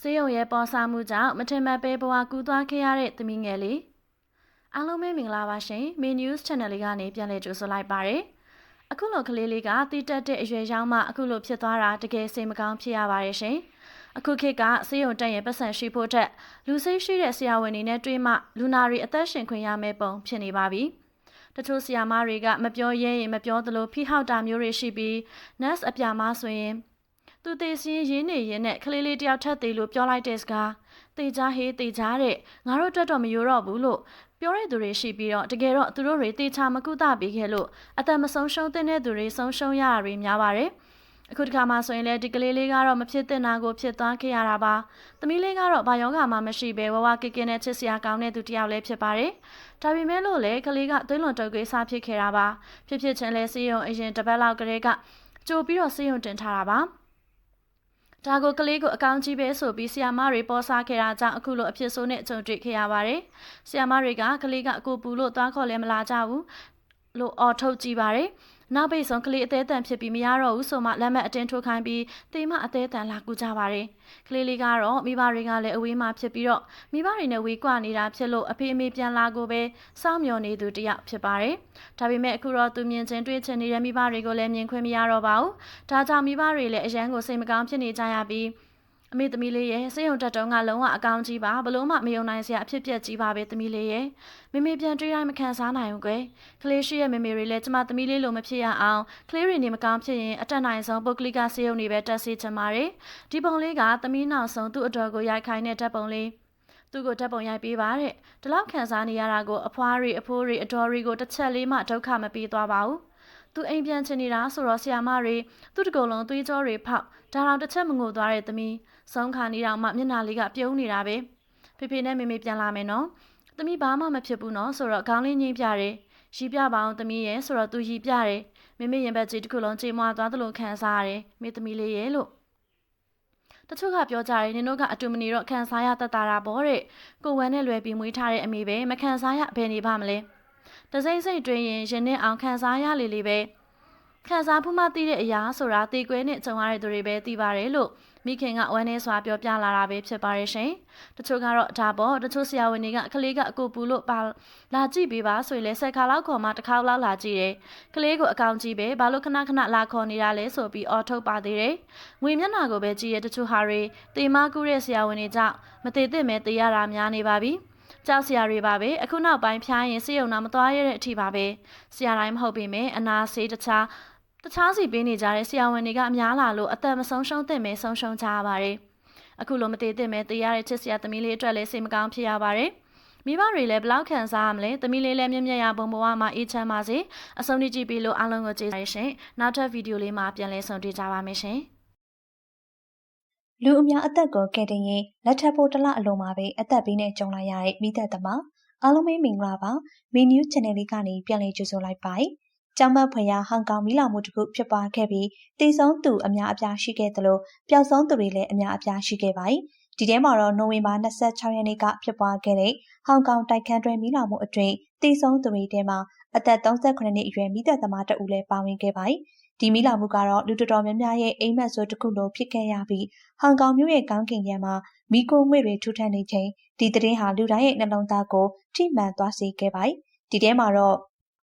ဆေးရုံရဲ့ပေါ်စားမှုကြောင့်မထင်မှတ်ပဲဘဝကူးသွားခဲ့ရတဲ့သမီးငယ်လေးအားလုံးပဲမင်္ဂလာပါရှင်။ Main News Channel လေးကနေပြန်လည်ကြိုဆိုလိုက်ပါရစေ။အခုလိုကလေးလေးကတီးတက်တဲ့အရွယ်ရောက်မှအခုလိုဖြစ်သွားတာတကယ်စိတ်မကောင်းဖြစ်ရပါတယ်ရှင်။အခုခေတ်ကဆေးရုံတက်ရင်ပတ်စံရှိဖို့တက်လူစိတ်ရှိတဲ့ဆရာဝန်တွေနဲ့တွေ့မှလူနာတွေအသက်ရှင်ခွင့်ရမယ့်ပုံဖြစ်နေပါပြီ။တချို့ဆရာမတွေကမပြောရဲရင်မပြောသလိုဖိဟောက်တာမျိုးတွေရှိပြီး nurse အပြာမဆိုရင်သူသေစင်းရင်းနေရင်နဲ့ကလေးလေးတယောက်ထပ်သေးလို့ပြောလိုက်တဲ့စကားတေချာဟေးတေချာတဲ့ငါတို့အတွက်တော့မယိုတော့ဘူးလို့ပြောတဲ့သူတွေရှိပြီးတော့တကယ်တော့သူတို့တွေတေချာမကုသပေးခဲ့လို့အသက်မဆုံးရှုံးတဲ့သူတွေဆုံးရှုံးရတာတွေများပါတယ်အခုတခါမှဆိုရင်လေဒီကလေးလေးကတော့မဖြစ်တဲ့နာကိုဖြစ်သွားခဲ့ရတာပါသမီးလေးကတော့ဘာယောဂမှမရှိပဲဝဝကကင်းနဲ့ချစ်စရာကောင်းတဲ့သူတယောက်လည်းဖြစ်ပါတယ်ဒါပေမဲ့လို့လေကလေးကသွေးလွန်တုပ်ကွေးစားဖြစ်ခဲ့တာပါဖြစ်ချင်းလဲဆေးရုံအရင်တစ်ပတ်လောက်ကလေးကကြိုပြီးတော့ဆေးရုံတင်ထားတာပါဒါကိုကလေးကိုအကောင်းကြီးပဲဆိုပြီးဆီယာမတွေပေါ်စားခဲ့တာကြောင့်အခုလိုအဖြစ်ဆိုးနဲ့ကြုံတွေ့ခဲ့ရပါတယ်။ဆီယာမတွေကကလေးကအကိုပူလို့သွားခေါ်လဲမလာကြဘူးလို့အော်ထုတ်ကြည့်ပါတယ်။နောက်ပိတ်ဆုံးကလေးအသေးအတန်ဖြစ်ပြီးမရတော့ဘူးဆိုမှလက်မှတ်အတင်းထိုးခိုင်းပြီးတေမအသေးအတန်လာကူကြပါတယ်။ကလေးလေးကတော့မိဘတွေကလည်းအဝေးမှာဖြစ်ပြီးတော့မိဘတွေနဲ့ဝေးကွာနေတာဖြစ်လို့အဖေအမေပြန်လာကိုပဲစောင့်မျှော်နေသူတယောက်ဖြစ်ပါတယ်။ဒါပေမဲ့အခုတော့သူမြင်ချင်းတွေ့ချင်နေတဲ့မိဘတွေကိုလည်းမြင်ခွင့်မရတော့ပါဘူး။ဒါကြောင့်မိဘတွေလည်းအရန်ကိုစိတ်မကောင်းဖြစ်နေကြရပြီးအမေသမီးလေးရဲ့စိတ်ယုံတက်တုံးကလုံးဝအကောင်းကြီးပါဘလို့မှမယုံနိုင်စရာအဖြစ်ပြက်ကြီးပါပဲသမီးလေးရဲ့မေမေပြန်တွေ့တိုင်းမခံစားနိုင်ဘူးကွယ်ကလေးရှိရဲ့မေမေတွေလည်းကျမသမီးလေးလိုမဖြစ်ရအောင်ကလေးတွေနေမကောင်းဖြစ်ရင်အတက်နိုင်ဆုံးပုတ်ကလီကဆေးရုံတွေပဲတက်စေချင်ပါတယ်ဒီပုံလေးကသမီးနောက်ဆုံးသူ့အတော်ကိုရိုက်ခိုင်းတဲ့ဓာတ်ပုံလေးသူ့ကိုဓာတ်ပုံရိုက်ပေးပါတဲ့ဒီလောက်ခံစားနေရတာကိုအဖွားတွေအဖိုးတွေအတော်တွေကိုတစ်ချက်လေးမှဒုက္ခမပေးသွားပါဘူးသူအိမ်ပြန်ချင်နေတာဆိုတော့ဆီယာမတွေသူ့တကုံလုံးသွေးကြောတွေဖောက်ဒါတော့တစ်ချက်မငိုသွားတဲ့သမီးဆုံးခါနေတော့မှမျက်နှာလေးကပြုံးနေတာပဲဖေဖေနဲ့မေမေပြန်လာမယ်နော်သမီးဘာမှမဖြစ်ဘူးနော်ဆိုတော့ခေါင်းလေးငိမ့်ပြတယ်ရီပြပါအောင်သမီးရဲ့ဆိုတော့သူရီပြတယ်မေမေရင်ဘက်ကြီးတစ်ခုလုံးကြေမွားသွားသလိုခံစားရတယ်မေသမီးလေးရဲ့လို့တချို့ကပြောကြတယ်နင်တို့ကအတူမနေတော့ခံစားရတတ်တာပေါ့တဲ့ကိုဝမ်းနဲ့လွယ်ပြီးမွေးထားတဲ့အမေပဲမခံစားရဘယ်နေပါမလဲတစိမ့်စိတ်တွင်းရင်ရင်နဲ့အောင်ခံစားရလေလေပဲခံစားဖို့မှသိတဲ့အရာဆိုတာတေကွဲနဲ့ကြုံရတဲ့သူတွေပဲသိပါတယ်လို့မိခင်ကဝမ်းနဲ့စွာပြောပြလာတာပဲဖြစ်ပါရဲ့ရှင်တချို့ကတော့ဒါပေါ့တချို့ဆရာဝန်တွေကကလေးကအကိုပူလို့ပါလာကြည့်ပေးပါဆိုရင်လဲ10ခါလောက်ခေါ်မှတစ်ခါလောက်လာကြည့်တယ်ကလေးကိုအကောင်ကြည့်ပဲဘာလို့ခဏခဏလာခေါ်နေတာလဲဆိုပြီးအော်ထုတ်ပါသေးတယ်ငွေမျက်နှာကိုပဲကြည့်ရတချို့ဟာတွေတေမကူးတဲ့ဆရာဝန်တွေကြောင့်မသေးသင့်ပဲတေးရတာများနေပါပြီကြောက်စရာတွေပါပဲအခုနောက်ပိုင်းဖျားရင်ဆေးရုံတော့မသွားရတဲ့အထိပါပဲဆရာတိုင်းမဟုတ်ပေမဲ့အနာဆေးတခြားစီပေးနေကြတဲ့ဆရာဝန်တွေကအများလာလို့အသက်မဆုံးရှုံးသင့်ပဲဆုံးရှုံးကြရပါတယ်အခုလိုမသေးသင့်ပဲတေးရတဲ့ချစ်စရာသမီးလေးအတွက်လည်းစိတ်မကောင်းဖြစ်ရပါတယ်မိဘတွေလည်းဘလောက်ခံစားရမလဲသမီးလေးလည်းမြက်မြက်ရဘုံဘဝမှာအေးချမ်းပါစေအဆုံးထိကြည့်ပြီးလို့အားလုံးကိုကျေးဇူးတင်ရှင်နောက်ထပ်ဗီဒီယိုလေးမှာပြန်လည်ဆုံတွေ့ကြပါမယ်ရှင်လူအများအသက်ကိုကယ်တင်ရင်လက်ထပ်ဖို့တစ်လအလုံးမှာပဲအသက်ဘေးနဲ့ကြုံလိုက်ရတဲ့မိသက်သမားအားလုံးပဲမင်္ဂလာပါမင်းနျူး channel လေးကနေပြန်လည်ကြိုဆိုလိုက်ပါတယ်ကျောင်းမဖွယ်ရာဟောင်ကောင်မီလာမှုတစ်ခုဖြစ်ပွားခဲ့ပြီးတည်ဆုံးသူအများအပြားရှိခဲ့သလိုပျောက်ဆုံးသူတွေလည်းအများအပြားရှိခဲ့ပါတယ်ဒီထဲမှာတော့နိုဝင်ဘာ26ရက်နေ့ကဖြစ်ပွားခဲ့တဲ့ဟောင်ကောင်တိုက်ခန်းတွဲမီလာမှုအတွင်းတည်ဆုံးသူတွေထဲမှာအသက်38နှစ်အရွယ်မိသက်သမားတဦးလည်းပါဝင်ခဲ့ပါတယ်ဒီမီလာမှုကတော့လူတော်တော်များများရဲ့အိမ်မက်ဆိုးတစ်ခုလိုဖြစ်ခဲ့ရပြီးဟောင်ကောင်မြို့ရဲ့ကောင်းကင်ယံမှာမီးခိုးငွေ့တွေထူထပ်နေချိန်ဒီသတင်းဟာလူတိုင်းရဲ့နှလုံးသားကိုထိမှန်သွားစေခဲ့ပါတယ်ဒီထဲမှာတော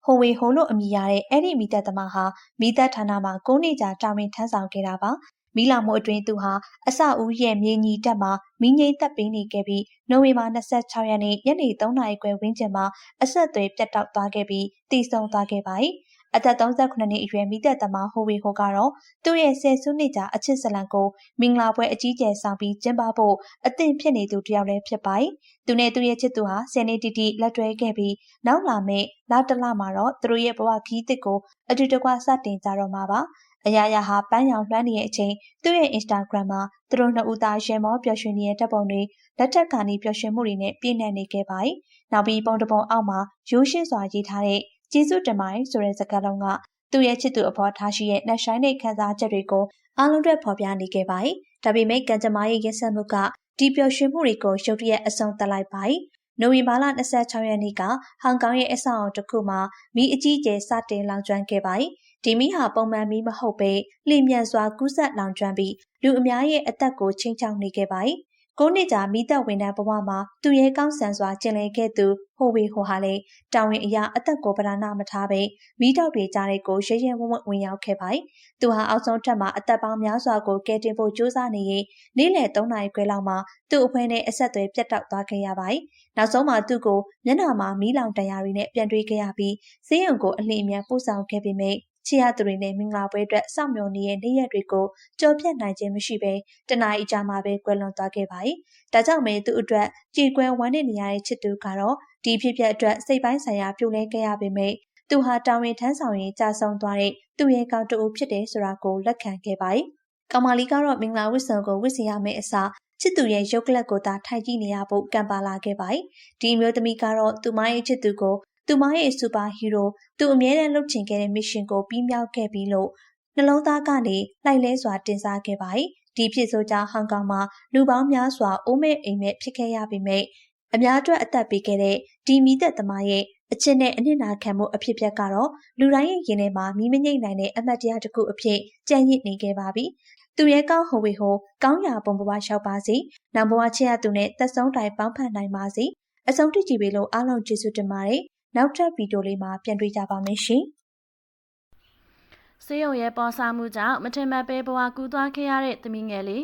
့ဟိုဝေဟိုလို့အမည်ရတဲ့အဲ့ဒီမိသက်သမားဟာမိသက်ဌာနမှာ9နှစ်ကြာတာဝန်ထမ်းဆောင်ခဲ့တာပါမီလာမှုအတွင်းသူဟာအစဦးရဲ့မြေညီတက်မှာမီးငိမ့်သက်ပေးနေခဲ့ပြီးနိုဝင်ဘာ26ရက်နေ့ညနေ3နာရီခွဲဝန်းကျင်မှာအဆက်အသွယ်ပြတ်တောက်သွားခဲ့ပြီးတည်ဆုံသွားခဲ့ပါတယ်အသက်38နှစ်အရွယ်မိသက်သမားဟိုဝေဟိုကတော့သူ့ရဲ့ဆယ်စုနှစ်ကြာအချစ်ဇလံကိုမင်္ဂလာပွဲအကြီးကျယ်ဆောင်ပြီးကျင်းပဖို့အသင့်ဖြစ်နေသူတယောက်လည်းဖြစ်ပါတယ်။သူနဲ့သူ့ရဲ့ချစ်သူဟာ10နှစ်တိလက်တွဲခဲ့ပြီးနောက်လာမယ့်လတလမှာတော့သူတို့ရဲ့ဘဝခီးသစ်ကိုအတူတကွစတင်ကြတော့မှာပါ။အရာရာဟာပန်းရောင်လွှမ်းနေတဲ့အချိန်သူ့ရဲ့ Instagram မှာသူတို့နှစ်ဦးသားရင်မောပျော်ရွှင်နေတဲ့ဓာတ်ပုံတွေလက်ထက်ကနေပျော်ရွှင်မှုတွေနဲ့ပြည့်နှက်နေခဲ့ပါတယ်။နောက်ပြီးပုံတစ်ပုံအောက်မှာရိုးရှင်းစွာရေးထားတဲ့ကျေးဇူးတင်ပါတယ်ဆိုတဲ့စကားလုံးကသူ့ရဲ့ချစ်သူအဖေါ်ထားရှိရဲ့နှက်ဆိုင်တဲ့ခံစားချက်တွေကိုအားလုံးအတွက်ဖော်ပြနေခဲ့ပါတယ်။ဒါပေမဲ့ကံကြမ္မာရဲ့ရက်စက်မှုကဒီပျော်ရွှင်မှုတွေကိုရုတ်တရက်အဆုံးသတ်လိုက်ပါတယ်။နိုဝင်ဘာလ26ရက်နေ့ကဟောင်ကောင်ရဲ့အဆောက်အအုံတစ်ခုမှာမီးအကြီးကျယ်စတင်လောင်ကျွမ်းခဲ့ပါတယ်။ဒီမီးဟာပုံမှန်မီးမဟုတ်ပဲလျင်မြန်စွာကူးစက်လောင်ကျွမ်းပြီးလူအများရဲ့အသက်ကိုချိန်ချောက်နေခဲ့ပါတယ်။ 9 နှစ်ကြာမိသက်ဝန်ထမ်းဘဝမှာသူရဲကောင်းဆန်စွာကျင်လည်ခဲ့သူဟိုဝေဟိုဟာလည်းတာဝန်အရာအသက်ကိုပဓာနမထားပဲမိတောက်တွေကြားတဲ့ကိုရဲရဲဝံ့ဝံ့ဝင်ရောက်ခဲ့ပါတယ်။သူဟာအောက်ဆုံးထပ်မှာအသက်ပေါင်းများစွာကိုကယ်တင်ဖို့ကြိုးစားနေရင်နေ့လယ်3 နာရီခွဲလောက်မှာသူ့အဖွဲနဲ့အဆက်အသွယ်ပြတ်တောက်သွားခဲ့ရပါတယ်။နောက်ဆုံးမှာသူ့ကိုမျက်နှာမှာမီးလောင်တံရတွေနဲ့ပြန်တွေ့ခဲ့ရပြီးဆေးရုံကိုအလင်းအမြန်ပို့ဆောင်ခဲ့ပေမဲ့ချီရသူတွေနဲ့မင်္ဂလာပွဲအတွက်စောင့်မျှော်နေတဲ့နေ့ရက်တွေကိုကြော်ပြတ်နိုင်ခြင်းမရှိဘဲတနအီကြာမှာပဲကွယ်လွန်သွားခဲ့ပါတယ်။ဒါကြောင့်ပဲသူ့အတွက်ကြေကွဲဝမ်းနည်းနေရတဲ့ချစ်သူကတော့ဒီဖြစ်ပျက်အတွက်စိတ်ပိုင်းဆိုင်ရာပြုတ်လဲခဲ့ရပေမဲ့သူဟာတာဝန်ထမ်းဆောင်ရင်ကြာဆုံးသွားတဲ့သူ့ရဲ့ကောင်းတူဖြစ်တယ်ဆိုတာကိုလက်ခံခဲ့ပါတယ်။ကောင်မလေးကတော့မင်္ဂလာဝတ်စုံကိုဝတ်စီရမယ့်အစားချစ်သူရဲ့ရုပ်ကလပ်ကိုသာထိုင်ကြည့်နေရဖို့ကံပါလာခဲ့ပါတယ်။ဒီမျိုးသမီးကတော့သူမရဲ့ချစ်သူကိုသူမရဲ့စူပါဟီးရိုးသူအမြဲတမ်းလုပ်ချင်ခဲ့တဲ့မစ်ရှင်ကိုပြီးမြောက်ခဲ့ပြီးလို့နှလုံးသားကနေလှိုက်လဲစွာတင်စားခဲ့ပါတယ်။ဒီဖြစ်ဆိုကြောင့်ဟောင်ကောင်မှာလူပေါင်းများစွာအိုးမဲ့အိမ်မဲ့ဖြစ်ခဲ့ရပေမဲ့အများအတွက်အသက်ပေးခဲ့တဲ့ဒီမိသက်သမားရဲ့အချစ်နဲ့အနစ်နာခံမှုအဖြစ်ပြက်ကတော့လူတိုင်းရဲ့ရင်ထဲမှာမီးမငိမ့်နိုင်တဲ့အမတ်တရားတစ်ခုအဖြစ်ကြံ့ရစ်နေခဲ့ပါပြီ။သူရဲ့ကောင်းဟိုဝေဟိုကောင်းရာပုံဘဝလျှောက်ပါစေ။နောက်ဘဝချစ်ရသူနဲ့သက်ဆုံးတိုင်ပေါင်းဖက်နိုင်ပါစေ။အဆုံးထိကြည့်ပေးလို့အားလုံးကျေးဇူးတင်ပါတယ်။နောက်ထပ်ဗီဒီယိုလေးမှာပြန်တွေ့ကြပါမယ်ရှင်။ဆေးရုံရဲ့ပေါ်စားမှုကြောင့်မထင်မှတ်ပဲဘဝကူးသွားခဲ့ရတဲ့သမီးငယ်လေး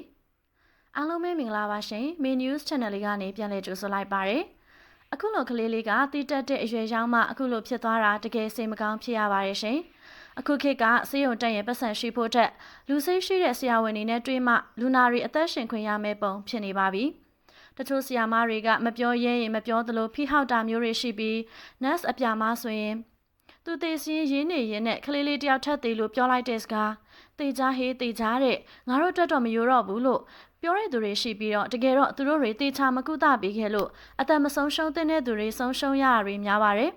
အားလုံးပဲမင်္ဂလာပါရှင်။ Main News Channel လေးကနေပြန်လည်ကြိုဆိုလိုက်ပါရစေ။အခုလိုကလေးလေးကတီးတက်တဲ့အရွယ်ရောက်မှအခုလိုဖြစ်သွားတာတကယ်စိတ်မကောင်းဖြစ်ရပါတယ်ရှင်။အခုခေတ်ကဆေးရုံတက်ရင်ပတ်စံရှိဖို့တက်လူစိတ်ရှိတဲ့ဆရာဝန်တွေနဲ့တွေ့မှလူနာတွေအသက်ရှင်ခွင့်ရမယ့်ပုံဖြစ်နေပါပြီ။တချို့ဆရာမတွေကမပြောရဲရင်မပြောသလိုဖိဟောက်တာမျိုးတွေရှိပြီး nurse အပြာမဆိုရင်သူသေစင်းရင်းနေရင်နဲ့ကလေးလေးတယောက်ထပ်သေးလို့ပြောလိုက်တဲ့စကားတေချာဟေးတေချာတဲ့ငါတို့တက်တော့မရိုးတော့ဘူးလို့ပြောတဲ့သူတွေရှိပြီးတော့တကယ်တော့သူတို့တွေတေချာမကုသပေးခဲ့လို့အသက်မဆုံးရှုံးတဲ့သူတွေဆုံးရှုံးရတာတွေများပါတယ်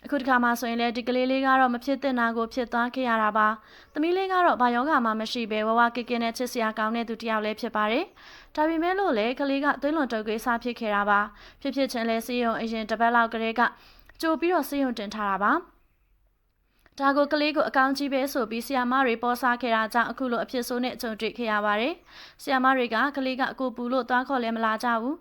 အခုတခါမှဆိုရင်လေဒီကလေးလေးကတော့မဖြစ်တဲ့နာကိုဖြစ်သွားခဲ့ရတာပါသမီးလေးကတော့ဘာယောဂမှမရှိဘဲဝဝကကင်းနဲ့ချစ်စရာကောင်းတဲ့သူတယောက်လည်းဖြစ်ပါတယ်ဒါပေမဲ့လို့လေကလေးကသွေးလွန်တုပ်ကွေးစားဖြစ်ခဲ့တာပါဖြစ်ချင်းလဲစေးရုံအရင်တစ်ပတ်လောက်ကလေးကကြိုပြီးတော့စေးရုံတင်ထားတာပါဒါကိုကလေးကိုအကောင်းကြီးပဲဆိုပြီးဆီယာမတွေပေါ်စားခဲ့တာကြောင့်အခုလိုအဖြစ်ဆိုးနဲ့ကြုံတွေ့ခဲ့ရပါတယ်။ဆီယာမတွေကကလေးကအကိုပူလို့သွားခေါ်လဲမလာကြဘူး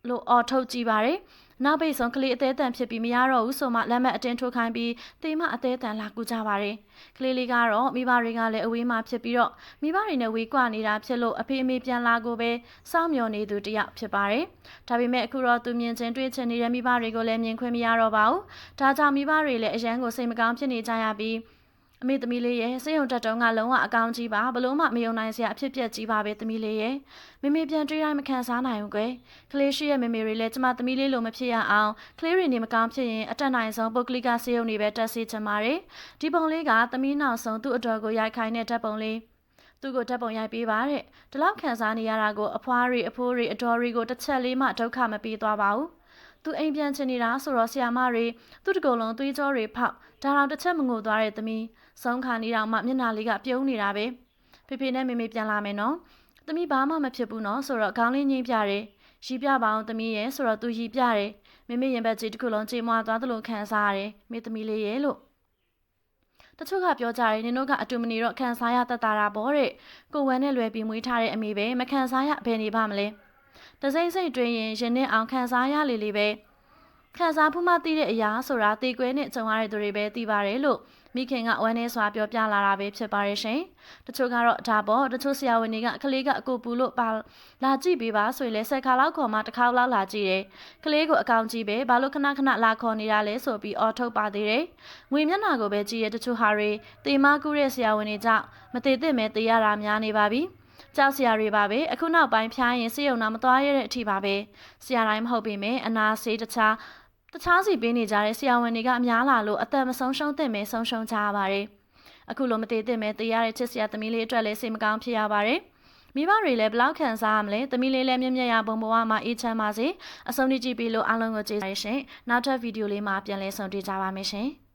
လို့အော်ထုတ်ကြည့်ပါတယ်။နောက်ပိတ်ဆုံးကလေးအသေးအတန်ဖြစ်ပြီးမရတော့ဘူးဆိုမှလက်မှတ်အတင်းထိုးခိုင်းပြီးတေမအသေးအတန်လာကူကြပါတယ်။ကလေးလေးကတော့မိဘတွေကလည်းအဝေးမှာဖြစ်ပြီးတော့မိဘတွေနဲ့ဝေးကွာနေတာဖြစ်လို့အဖေအမေပြန်လာကိုပဲစောင့်မျှော်နေသူတယောက်ဖြစ်ပါတယ်။ဒါပေမဲ့အခုတော့သူမြင်ချင်းတွေ့ချင်နေတဲ့မိဘတွေကိုလည်းမြင်ခွင့်မရတော့ပါဘူး။ဒါကြောင့်မိဘတွေလည်းအရန်ကိုစိတ်မကောင်းဖြစ်နေကြရပြီးအမေသမီးလေးရဲ့စေယုံတက်တုံးကလုံးဝအကောင်းကြီးပါဘလို့မှမယုံနိုင်စရာအဖြစ်ပြက်ကြီးပါပဲသမီးလေးရဲ့မေမေပြန်တွေ့တိုင်းမခံစားနိုင်ဘူးကွယ်ကလေးရှိရဲ့မေမေတွေလည်းကျမသမီးလေးလိုမဖြစ်ရအောင်ကလေးတွေနေမကောင်းဖြစ်ရင်အတက်နိုင်ဆုံးပုတ်ကလီကစေယုံတွေပဲတက်စေချင်ပါတယ်ဒီပုံလေးကသမီးနောက်ဆုံးသူ့အတော်ကိုရိုက်ခိုင်းတဲ့ဓာတ်ပုံလေးသူ့ကိုဓာတ်ပုံရိုက်ပေးပါတဲ့ဒီလောက်ခံစားနေရတာကိုအဖွားတွေအဖိုးတွေအတော်တွေကိုတစ်ချက်လေးမှဒုက္ခမပေးသွားပါဘူးသူအိမ်ပြန်ချင်နေတာဆိုတော့ဆရာမတွေသူ့တကုံလုံးသွေးကြောတွေဖောက်ဒါတော့တစ်ချက်မငိုသွားတဲ့သမီးဆုံးခါနေတော့မှမျက်နှာလေးကပြုံးနေတာပဲဖေဖေနဲ့မေမေပြန်လာမယ်နော်သမီးဘာမှမဖြစ်ဘူးနော်ဆိုတော့ခေါင်းလေးငိမ့်ပြတယ်ရီပြပါအောင်သမီးရဲ့ဆိုတော့သူရီပြတယ်မေမေရင်ဘက်ကြီးတစ်ခုလုံးကြေမွာသွားသလိုခံစားရတယ်မေသမီးလေးရဲ့လို့တချို့ကပြောကြတယ်နင်တို့ကအတူမနေတော့ခံစားရတတ်တာပေါ့တဲ့ကိုဝမ်းနဲ့လွယ်ပြီးမွေးထားတဲ့အမေပဲမခံစားရဘယ်နေပါမလဲတစိမ့်စိတ်တွင်ရင်ရင်နဲ့အောင်ခံစားရလေလေပဲခံစားမှုမှသိတဲ့အရာဆိုတာတေကွဲနဲ့ကြုံရတဲ့သူတွေပဲသိပါတယ်လို့မိခင်ကဝမ်းနဲ့စွာပြောပြလာတာပဲဖြစ်ပါရဲ့ရှင်တချို့ကတော့ဒါပေါ့တချို့ဆရာဝန်တွေကကလေးကအကိုပူလို့ပါလာကြည့်ပေးပါဆိုရင်လဲ10ခါလောက်ခေါ်မှတစ်ခါလောက်လာကြည့်တယ်ကလေးကိုအကောင်ကြည့်ပဲဘာလို့ခဏခဏလာခေါ်နေတာလဲဆိုပြီးအော်ထုတ်ပါသေးတယ်ငွေမျက်နှာကိုပဲကြည့်ရတချို့ဟာတွေတေမကူးတဲ့ဆရာဝန်တွေကြောင့်မသေးသင့်ပဲတေးရတာများနေပါပြီကြောက်စရာတွေပါပဲအခုနောက်ပိုင်းဖျားရင်စေယုံနာမသွားရတဲ့အထိပါပဲဆရာတိုင်းမဟုတ်ပေမဲ့အနာဆေးတခြားစီပေးနေကြတဲ့ဆရာဝန်တွေကအများလာလို့အသက်မဆုံးရှုံးသင့်ပဲဆုံးရှုံးကြရပါတယ်အခုလိုမသေးသင့်ပဲတေးရတဲ့ချစ်စရာသမီးလေးအတွက်လည်းစိတ်မကောင်းဖြစ်ရပါတယ်မိဘတွေလည်းဘလောက်ခံစားရမလဲသမီးလေးလည်းမြက်မြက်ရဘုံဘဝမှာအေးချမ်းပါစေအဆုံးထိကြည့်ပြီးလို့အားလုံးကိုကျေးဇူးတင်ရှင်နောက်ထပ်ဗီဒီယိုလေးမှာပြန်လည်ဆုံတွေ့ကြပါမယ်ရှင်